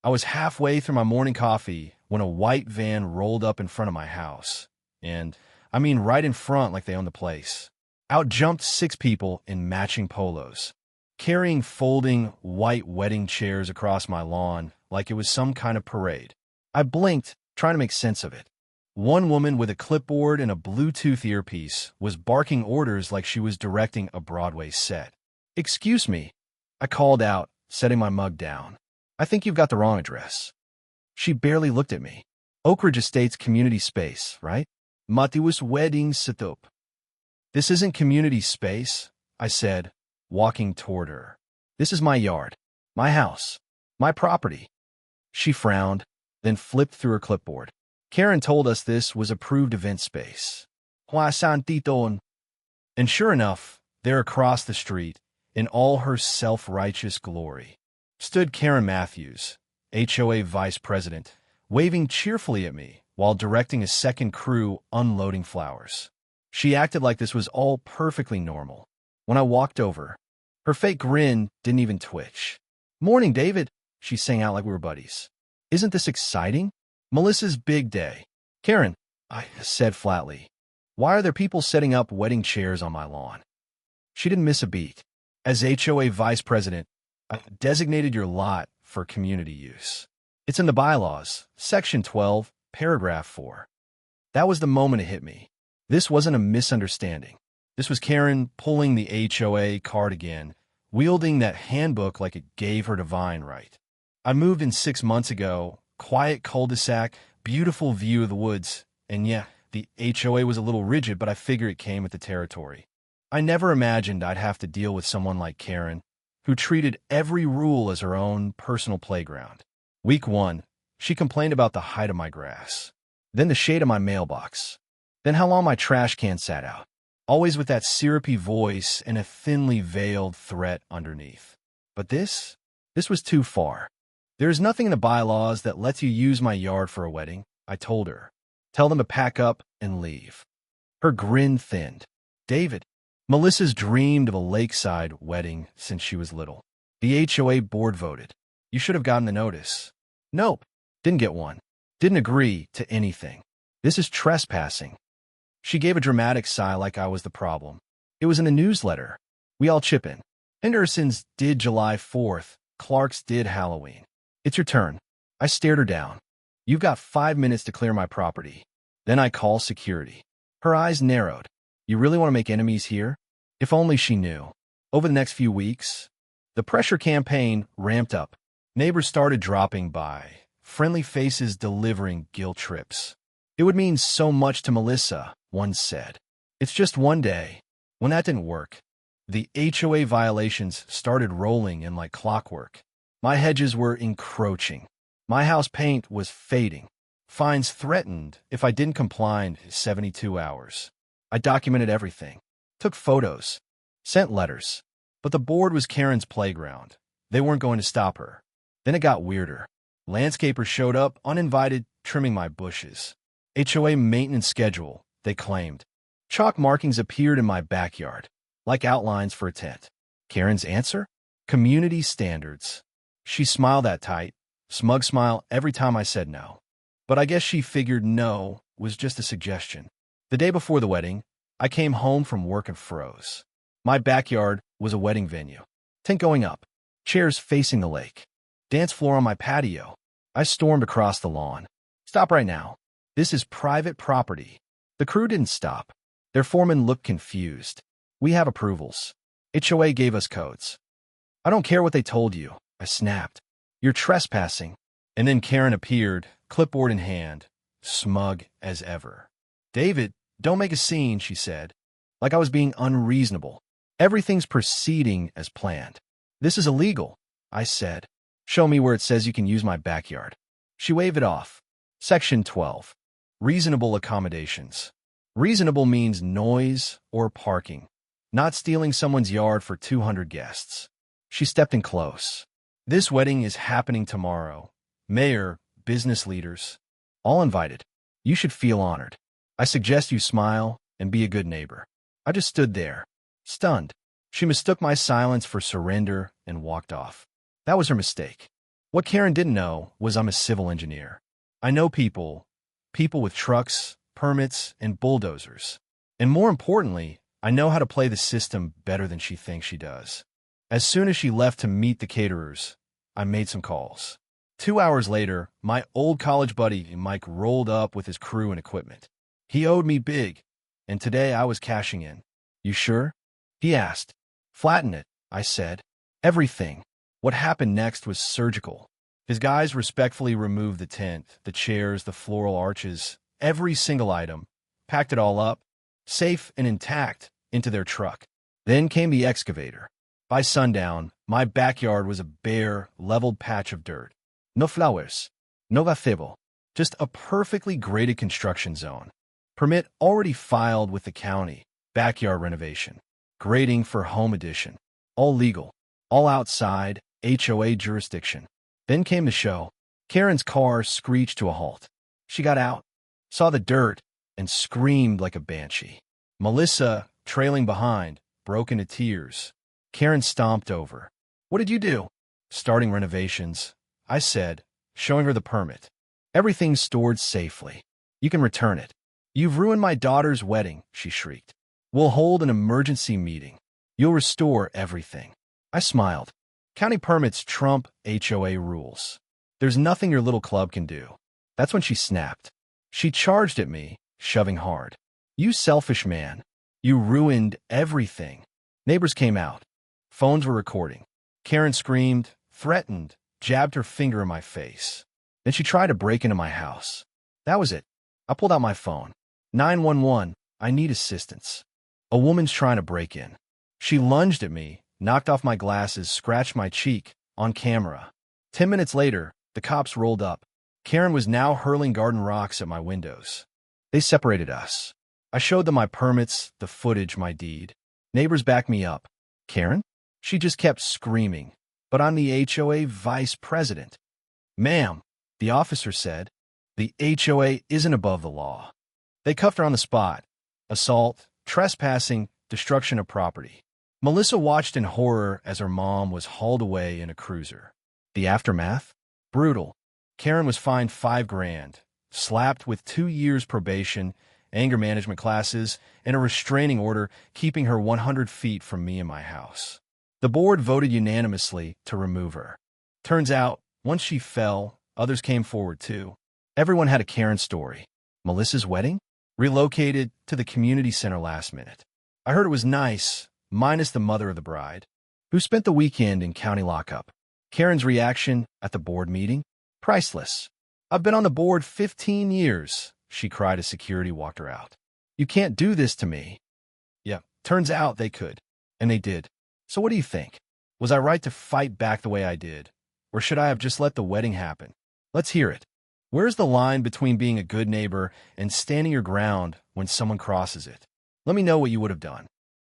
I was halfway through my morning coffee when a white van rolled up in front of my house. And, I mean right in front like they owned the place. Out jumped 6 people in matching polos, carrying folding white wedding chairs across my lawn like it was some kind of parade. I blinked, trying to make sense of it. One woman with a clipboard and a Bluetooth earpiece was barking orders like she was directing a Broadway set. "Excuse me," I called out, setting my mug down. "I think you've got the wrong address." She barely looked at me. "Oak Ridge Estates community space, right? Matiwis wedding setup." "This isn't community space," I said, walking toward her. "This is my yard, my house, my property." She frowned, then flipped through her clipboard. "Karen told us this was approved event space." And sure enough, there across the street, in all her self-righteous glory, stood Karen Matthews, HOA vice president, waving cheerfully at me while directing a second crew unloading flowers. She acted like this was all perfectly normal. When I walked over, her fake grin didn't even twitch. "Morning, David," she sang out like we were buddies. "Isn't this exciting? Melissa's big day." "Karen," I said flatly, "why are there people setting up wedding chairs on my lawn?" She didn't miss a beat. "As HOA vice president, I designated your lot for community use. It's in the bylaws, Section 12, Paragraph 4. That was the moment it hit me. This wasn't a misunderstanding. This was Karen pulling the HOA card again, wielding that handbook like it gave her divine right. I moved in 6 months ago, quiet cul-de-sac, beautiful view of the woods, and yeah, the HOA was a little rigid, but I figured it came with the territory. I never imagined I'd have to deal with someone like Karen, who treated every rule as her own personal playground. Week 1, she complained about the height of my grass, then the shade of my mailbox, then how long my trash can sat out, always with that syrupy voice and a thinly veiled threat underneath. But this was too far. "There is nothing in the bylaws that lets you use my yard for a wedding," I told her. "Tell them to pack up and leave." Her grin thinned. "David, Melissa's dreamed of a lakeside wedding since she was little. The HOA board voted. You should have gotten the notice." "Nope, didn't get one. Didn't agree to anything. This is trespassing." She gave a dramatic sigh like I was the problem. "It was in a newsletter. We all chip in. Henderson's did July 4th. Clark's did Halloween. It's your turn." I stared her down. "You've got 5 minutes to clear my property. Then I call security." Her eyes narrowed. "You really want to make enemies here?" If only she knew. Over the next few weeks, the pressure campaign ramped up. Neighbors started dropping by, friendly faces delivering guilt trips. "It would mean so much to Melissa," one said. "It's just one day." When that didn't work, the HOA violations started rolling in like clockwork. My hedges were encroaching. My house paint was fading. Fines threatened if I didn't comply in 72 hours. I documented everything, took photos, sent letters. But the board was Karen's playground. They weren't going to stop her. Then it got weirder. Landscapers showed up, uninvited, trimming my bushes. HOA maintenance schedule, they claimed. Chalk markings appeared in my backyard, like outlines for a tent. Karen's answer? Community standards. She smiled that tight, smug smile every time I said no. But I guess she figured no was just a suggestion. The day before the wedding, I came home from work and froze. My backyard was a wedding venue. Tent going up, chairs facing the lake, dance floor on my patio. I stormed across the lawn. "Stop right now. This is private property." The crew didn't stop. Their foreman looked confused. "We have approvals. HOA gave us codes." "I don't care what they told you," I snapped. "You're trespassing." And then Karen appeared, clipboard in hand, smug as ever. "David, don't make a scene," she said, like I was being unreasonable. "Everything's proceeding as planned." "This is illegal," I said. "Show me where it says you can use my backyard." She waved it off. Section 12. Reasonable accommodations. Reasonable means noise or parking, not stealing someone's yard for 200 guests. She stepped in close. "This wedding is happening tomorrow. Mayor, business leaders, all invited. You should feel honored. I suggest you smile and be a good neighbor." I just stood there, stunned. She mistook my silence for surrender and walked off. That was her mistake. What Karen didn't know was I'm a civil engineer. I know people with trucks, permits, and bulldozers. And more importantly, I know how to play the system better than she thinks she does. As soon as she left to meet the caterers, I made some calls. 2 hours later, my old college buddy Mike rolled up with his crew and equipment. He owed me big, and today I was cashing in. You sure? He asked. Flatten it, I said. Everything. What happened next was surgical. His guys respectfully removed the tent, the chairs, the floral arches, every single item, packed it all up, safe and intact, into their truck. Then came the excavator. By sundown, my backyard was a bare, leveled patch of dirt. No flowers, no gazebo, just a perfectly graded construction zone. Permit already filed with the county, backyard renovation, grading for home addition, all legal, all outside HOA jurisdiction. Then came the show. Karen's car screeched to a halt. She got out, saw the dirt, and screamed like a banshee. Melissa, trailing behind, broke into tears. Karen stomped over. What did you do? Starting renovations, I said, showing her the permit. Everything's stored safely. You can return it. You've ruined my daughter's wedding, she shrieked. We'll hold an emergency meeting. You'll restore everything. I smiled. County permits trump HOA rules. There's nothing your little club can do. That's when she snapped. She charged at me, shoving hard. You selfish man. You ruined everything. Neighbors came out. Phones were recording. Karen screamed, threatened, jabbed her finger in my face. Then she tried to break into my house. That was it. I pulled out my phone. 911, I need assistance. A woman's trying to break in. She lunged at me, knocked off my glasses, scratched my cheek, on camera. 10 minutes later, the cops rolled up. Karen was now hurling garden rocks at my windows. They separated us. I showed them my permits, the footage, my deed. Neighbors backed me up. Karen? She just kept screaming. But I'm the HOA vice president. Ma'am, the officer said, the HOA isn't above the law. They cuffed her on the spot. Assault, trespassing, destruction of property. Melissa watched in horror as her mom was hauled away in a cruiser. The aftermath? Brutal. Karen was fined $5,000, slapped with 2 years probation, anger management classes, and a restraining order keeping her 100 feet from me and my house. The board voted unanimously to remove her. Turns out, once she fell, others came forward too. Everyone had a Karen story. Melissa's wedding? Relocated to the community center last minute. I heard it was nice, minus the mother of the bride, who spent the weekend in county lockup. Karen's reaction at the board meeting? Priceless. I've been on the board 15 years, she cried as security walked her out. You can't do this to me. Yeah, turns out they could. And they did. So what do you think? Was I right to fight back the way I did? Or should I have just let the wedding happen? Let's hear it. Where's the line between being a good neighbor and standing your ground when someone crosses it? Let me know what you would have done.